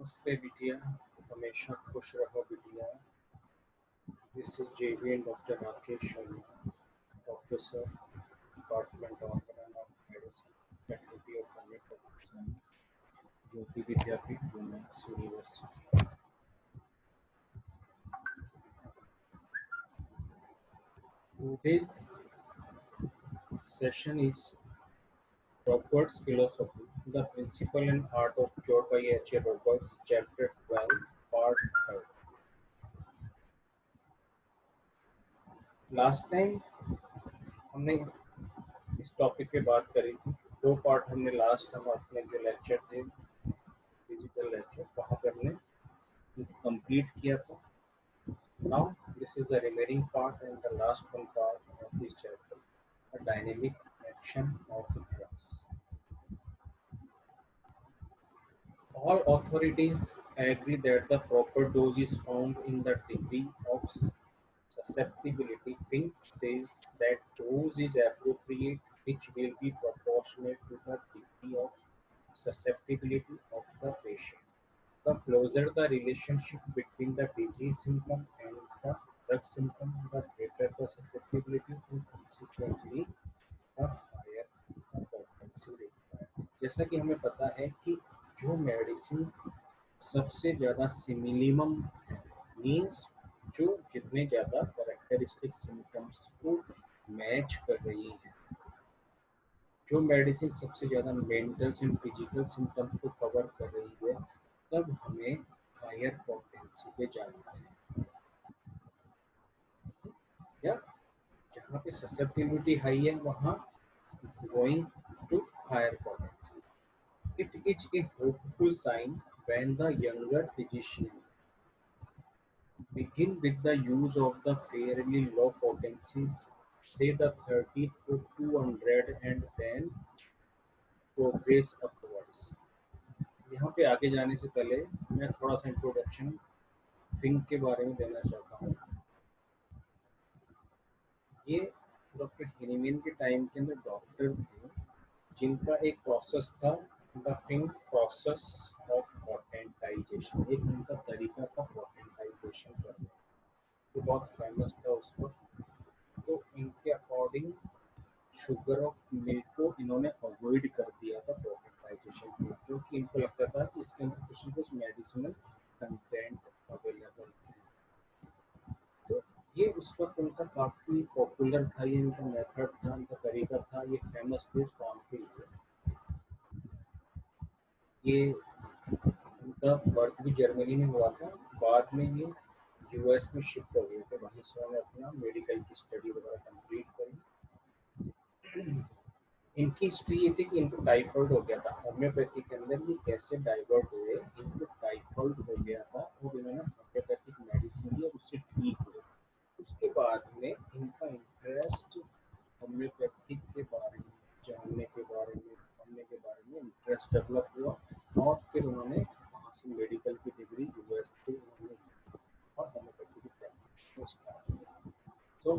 नमस्ते बिटिया, हमेशा खुश रहो बिटिया। This is JVN doctor Rakesh Sharma, professor department of medicine, faculty of homoeopathic science, Jyoti Vidyapeeth women's university. Today's session is Robert's Philosophy, the Principle and Art of Cure by H.A. Roberts, Chapter 12, Part 3rd. Last time हमने इस topic पे बात करी थी। दो part हमने last हम अपने जो लेक्चर थे डिजिटल लेक्चर वहाँ पे हमने कंप्लीट किया था। Now this is the remaining part and the last one part of this chapter, the dynamic action of drugs. All authorities agree that the proper dose is found in the degree of susceptibility. Fink says that dose is appropriate which will be proportionate to the degree of susceptibility of the patient. The closer the relationship between the disease symptom and the drug symptom, the greater the susceptibility and consequently the higher the potency required. जैसा कि हमें पता है कि जो medicine सबसे ज़्यादा similimum है, मीन्स जो जितने ज़्यादा कैरेक्टरिस्टिक सिम्टम्स को मैच कर रही है, जो मेडिसिन सबसे ज़्यादा मेंटल एंड फिजिकल सिम्टम्स को कवर कर रही है, तब हमें हायर पोटेंसी पे जाना है। या जहाँ पे ससेप्टिबिलिटी हाई है वहाँ going to higher potency. It is a hopeful sign when the younger physician begin with the use of the fairly low potencies, say the 30 to 200, and then progress upwards. यहाँ पे आगे जाने से पहले मैं थोड़ा सा इंट्रोडक्शन फिंक के बारे में देना चाहता हूँ। ये डॉक्टर हिनीमैन के टाइम के अंदर डॉक्टर थे जिनका एक प्रोसेस था, the Fink process of potentisation. एक उनका तरीका था पोटेंटाइजेशन करने, जो बहुत फेमस था उस वक्त। तो इनके अकॉर्डिंग शुगर ऑफ मिल्क को इन्होंने अवॉइड कर दिया था पोटेंटाइजेशन के लिए, क्योंकि इनको लगता था कि इसके अंदर कुछ न कुछ मेडिसिनल कंटेंट अवेलेबल है। तो ये उस वक्त उनका काफ़ी पॉपुलर था, ये इनका मेथड था, इनका तरीका था, ये फेमस थे उस काम के लिए। ये उनका बर्थ भी जर्मनी में हुआ था, बाद में ये यूएस में शिफ्ट हो गए थे, वहीं से उन्होंने अपना मेडिकल की स्टडी वगैरह कंप्लीट करी। इनकी हिस्ट्री ये थी कि इनको टाइफाइड हो गया था, होम्योपैथी के अंदर ये कैसे डाइवर्ट हुए, इनको टाइफाइड हो गया था और इन्होंने होम्योपैथिक मेडिसिन ली, उससे ठीक हुए। उसके बाद में इनका इंटरेस्ट होम्योपैथिक के बारे में जानने के बारे में, पढ़ने के बारे में इंटरेस्ट डेवलप हुआ और फिर उन्होंने वहाँ से मेडिकल की डिग्री यूएस से उन्होंने और होम्योपैथी की प्रैक्टिस स्टार्ट किया। So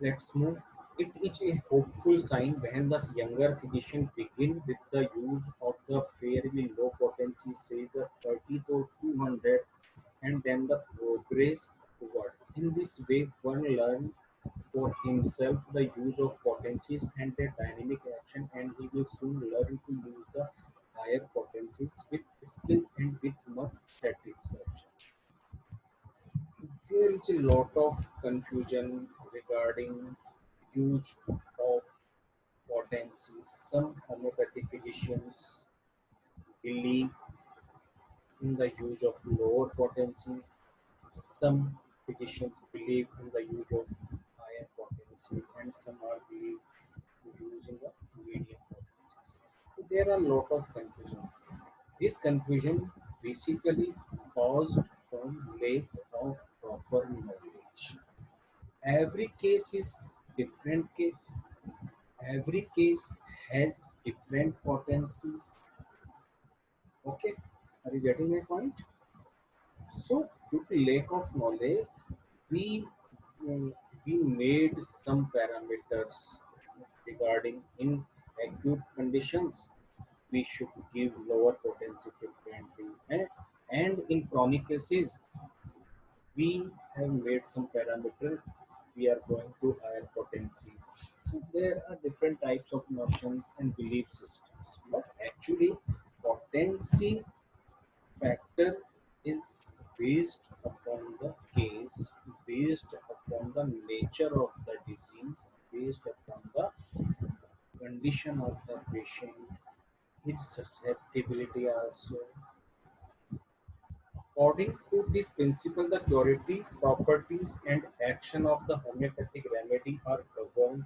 let's move. It is a hopeful sign when the younger physician begin with the use of the fairly low potency, say the 30 to 200, and then the progress toward. In this way, one learn for himself the use of potencies and their dynamic action, and he will soon learn to use the higher potencies with skill and with much satisfaction. There is a lot of confusion regarding use of potencies. Some homeopathic physicians believe in the use of lower potencies. Some physicians believe in the use of higher potencies, and some are believe using the medium potencies. So there are a lot of confusion. This confusion basically caused from lack of proper knowledge. Every case is different case. Every case has different potencies. Okay, are you getting my point? So, due to lack of knowledge, we we made some parameters regarding in acute conditions. we should give lower potency frequently. And in chronic cases, we have made some parameters, we are going to higher potency. So there are different types of notions and belief systems, but actually potency factor is based upon the case, based upon the nature of the disease, based upon the condition of the patient, its susceptibility also. According to this principle, the purity, properties, and action of the homeopathic remedy are governed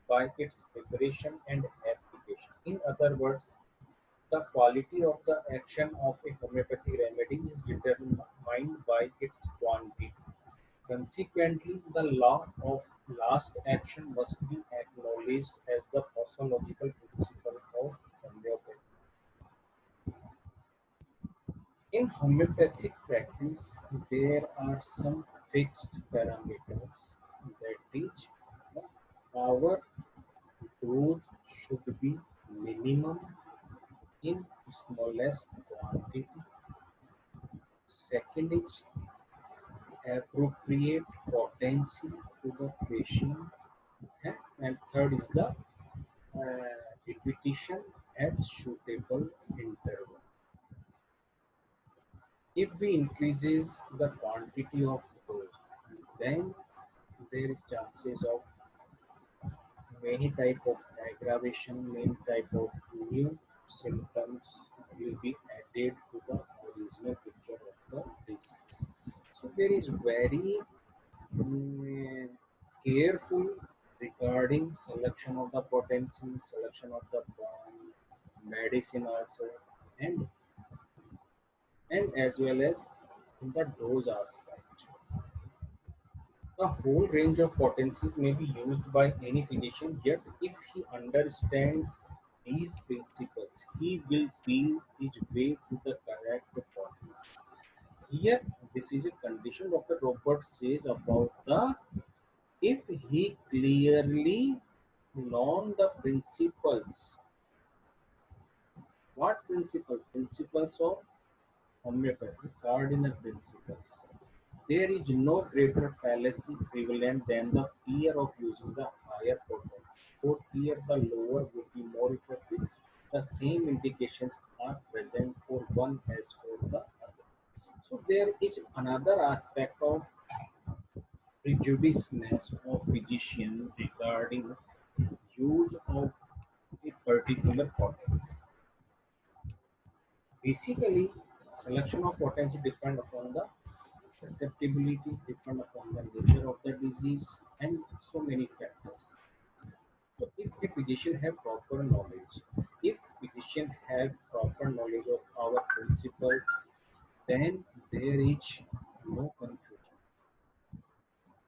by its preparation and application. In other words, the quality of the action of a homeopathic remedy is determined by its quantity. Consequently, the law of last action must be acknowledged as the posological principle of homeopathy. In homeopathic practice, there are some fixed parameters that teach our dose should be minimum in smallest quantity. Second is appropriate potency to the patient, and third is the repetition at suitable interval. If we increases the quantity of dose, then there is chances of many type of aggravation, many type of new symptoms will be added to the original picture of the disease. So there is very mm, careful regarding selection of the potency, selection of the medicine also, and as well as in the dose aspect. A whole range of potencies may be used by any physician, yet if he understands these principles, he will feel his way to the correct potency. Here, this is a condition Dr. Roberts says about the if he clearly known the principles. What principles? Principles of homeopathy, cardinal principles. There is no greater fallacy prevalent than the fear of using the higher potency. For fear the lower would be more effective. The same indications are present for one as for the other. So there is another aspect of prejudiceness of physician regarding use of a particular potency. Basically, selection of potency depend upon the susceptibility, depend upon the nature of the disease, and so many factors. So, if the physician have proper knowledge, if physician have proper knowledge of our principles, then there is no confusion.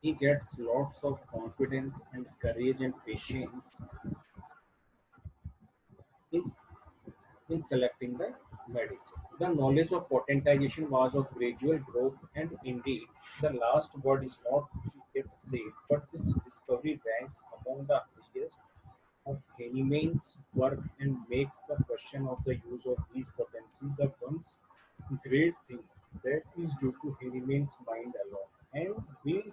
He gets lots of confidence and courage and patience in in selecting the medicine. The knowledge of potentization was of gradual growth, and indeed, the last word is not yet said, but this discovery ranks among the highest of Hahnemann's work and makes the question of the use of these potencies the once great thing that is due to Hahnemann's mind alone, and will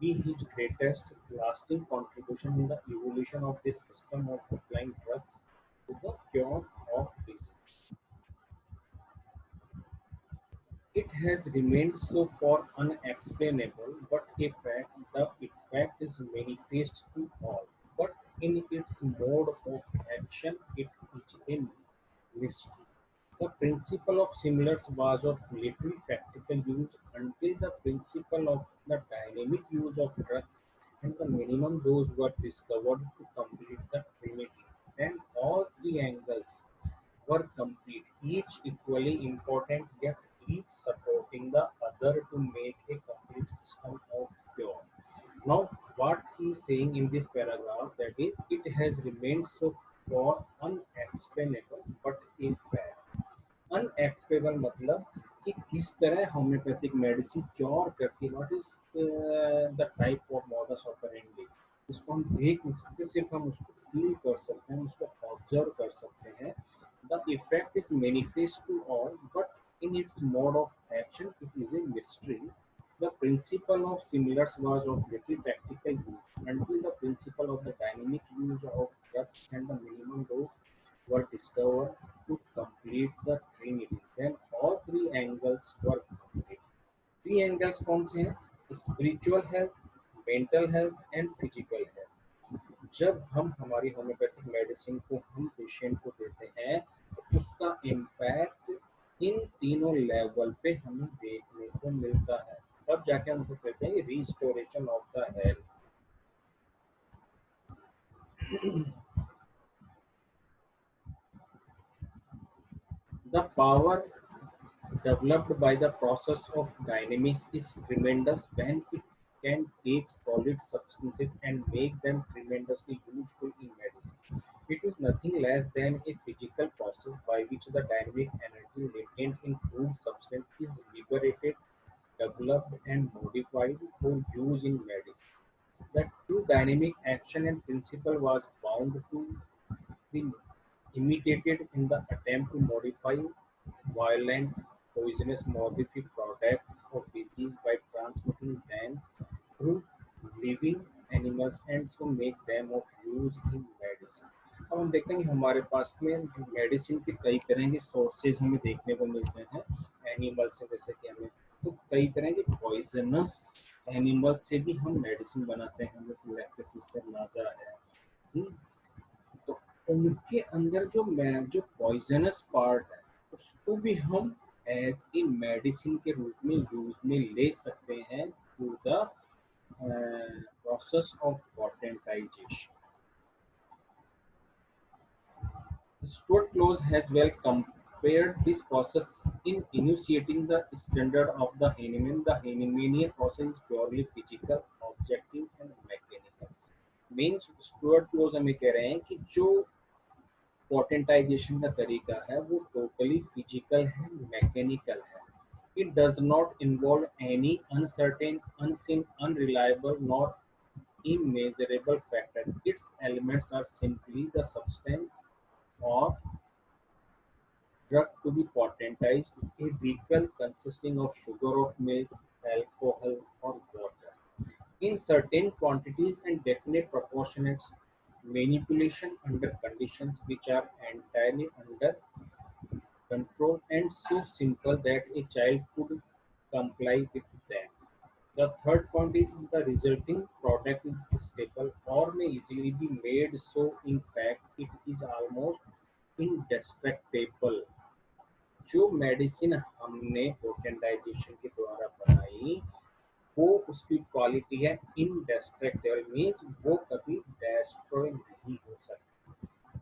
be his greatest lasting contribution in the evolution of this system of applying drugs to the cure of disease. It has remained so far unexplainable, but the effect is manifest to all. But in its mode of action, it is a mystery. The principle of similars was of little practical use until the principle of the dynamic use of drugs and the minimum dose were discovered to complete the trinity. Then all three angles were complete, each equally important, yet each supporting the other to make a complete system of cure. Now, what he is saying in this paragraph that is, it has remained so far unexplainable, but a fact. अनएक्सपेबल मतलब कि किस तरह homeopathic medicine cure करती है, what is the type of modus operandi, इसको हम देख नहीं सकते, सिर्फ हम उसको फील कर सकते हैं, उसको ऑब्जर्व कर सकते हैं The effect is manifest to all, but in its mode of action, it is a mystery. The principle of similars was of little practical use until the principle of the dynamic use of drugs and the minimum dose were discovered to complete the trinity. Then all three angles were complete. Three angles कौन से हैं? Spiritual health, mental health and physical health. जब हम हमारी homeopathic medicine को हम patient को देते हैं तो उसका इम्पैक्ट इन तीनों लेवल पे हमें देखने को मिलता है, तब जाके हम उसको कहते हैं restoration of the health. The power developed by the process of dynamics is tremendous when it can take solid substances and make them tremendously useful in medicine. It is nothing less than a physical process by which the dynamic energy latent in crude substance is liberated, developed, and modified for use in medicine. The true dynamic action and principle was bound to be imitated in the attempt to modify violent poisonous modified products of disease by transmitting them through living animals and so make them of use in medicine। अब हम देखते हैं कि हमारे पास में जो medicine के कई तरह के सोर्सेज हमें देखने को मिलते हैं एनिमल से, जैसे कि हमें तो कई तरह के पॉइजनस एनिमल से भी हम मेडिसिन बनाते हैं, जैसे लैक्टोसिस नाजा है। तो उनके अंदर जो पॉइजनस पार्ट है उसको भी हम एज ए मेडिसिन के रूप में यूज में ले सकते हैं through the process of potentization। Stuart Close has well compared this process in enunciating the standard of the Hahnemann. The Hahnemannian process is purely physical, objective and mechanical। Means Stuart close हमें कह रहे हैं कि जो potentisation का तरीका है वो टोटली फिजिकल है, मैकेनिकल है। It does not involve any uncertain, unseen, unreliable, nor immeasurable factor. Its elements are simply the substance or drug to be potentized, a vehicle consisting of sugar of milk, alcohol, or water, in certain quantities and definite proportions, manipulation under conditions which are entirely under control and so simple that a child could comply with them। The third point is the resulting product is stable or may easily be made so in fact it is almost indestructible। जो medicine हमने potentisation के द्वारा बनाई वो उसकी quality है इनडेस्ट्रक्टिबल, means वो कभी डेस्ट्रॉय नहीं हो सकती,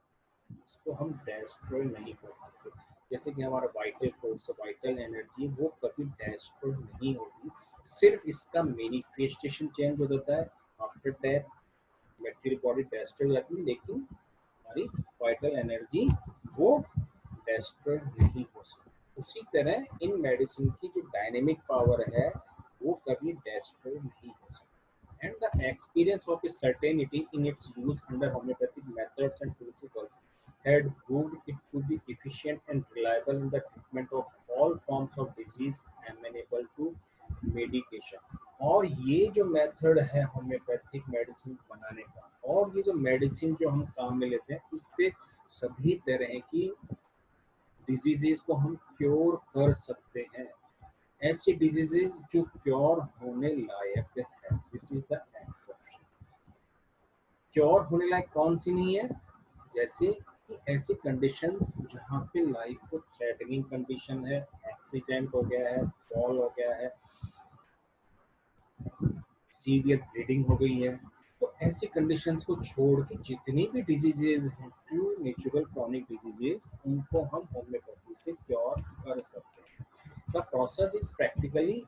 इसको हम डेस्ट्रॉय नहीं कर सकते। जैसे कि हमारा वाइटल फोर्स, वाइटल एनर्जी वो कभी डेस्ट्रॉय नहीं होगी, सिर्फ इसका मैनिफेस्टेशन चेंज हो जाता है after death, material body destroy हो जाती है, लेकिन हमारी वाइटल एनर्जी वो डेस्ट्रॉय नहीं हो सकती। उसी तरह इन मेडिसिन की जो डायनेमिक पावर है वो कभी डेस्ट्रॉय नहीं हो सकती। And the experience of a certainty in its use under homeopathic methods and principles had proved it to be efficient and reliable in the treatment of all forms of disease amenable to medication। और ये जो method है homeopathic medicine बनाने का और ये जो medicine जो हम काम में लेते हैं इससे सभी तरह की डिजीजेस को हम क्योर कर सकते हैं। ऐसी डिजीजेस जो क्योर होने लायक है, this is the exception. Cure होने लायक कौन सी नहीं है? जैसे कि ऐसी कंडीशंस जहाँ पे लाइफ को थ्रेटनिंग कंडीशन है, एक्सीडेंट हो गया है, फॉल हो गया है, सीवियर ब्लीडिंग हो गई है, तो ऐसी कंडीशंस को छोड़ के जितनी भी डिजीजेज हैं, ट्रू नेचुरल क्रॉनिक डिजीजेज, उनको हम होम्योपैथी से क्योर कर सकते हैं। The process is practically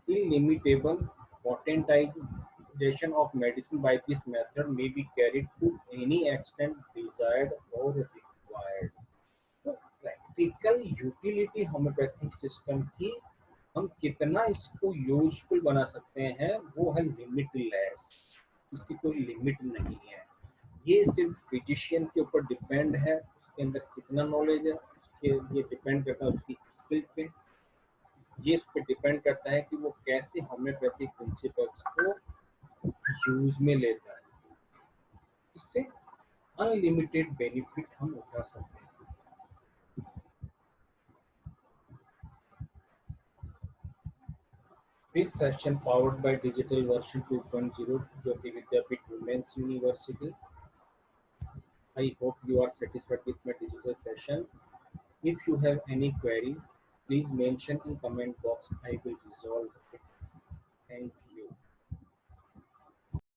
illimitable। Potentization of medicine by this method may be carried to any extent desired or required। तो प्रैक्टिकल यूटिलिटी होम्योपैथिक सिस्टम की हम कितना इसको यूजफुल बना सकते हैं वो है लिमिटलेस, इसकी कोई लिमिट नहीं है। ये सिर्फ फिजिशियन के ऊपर डिपेंड है, उसके अंदर कितना नॉलेज है, उसके ये डिपेंड करता है उसकी स्किल पे। ये उस पर डिपेंड करता है कि वो कैसे होम्योपैथिक प्रिंसिपल्स को यूज में लेता है। इससे अनलिमिटेड बेनिफिट हम उठा सकते हैं। This session powered by digital version 2.0 जो कि Vidyapeeth women's university. I hope you are satisfied with my digital session. If you have any query, please mention in comment box. I will resolve it. Thank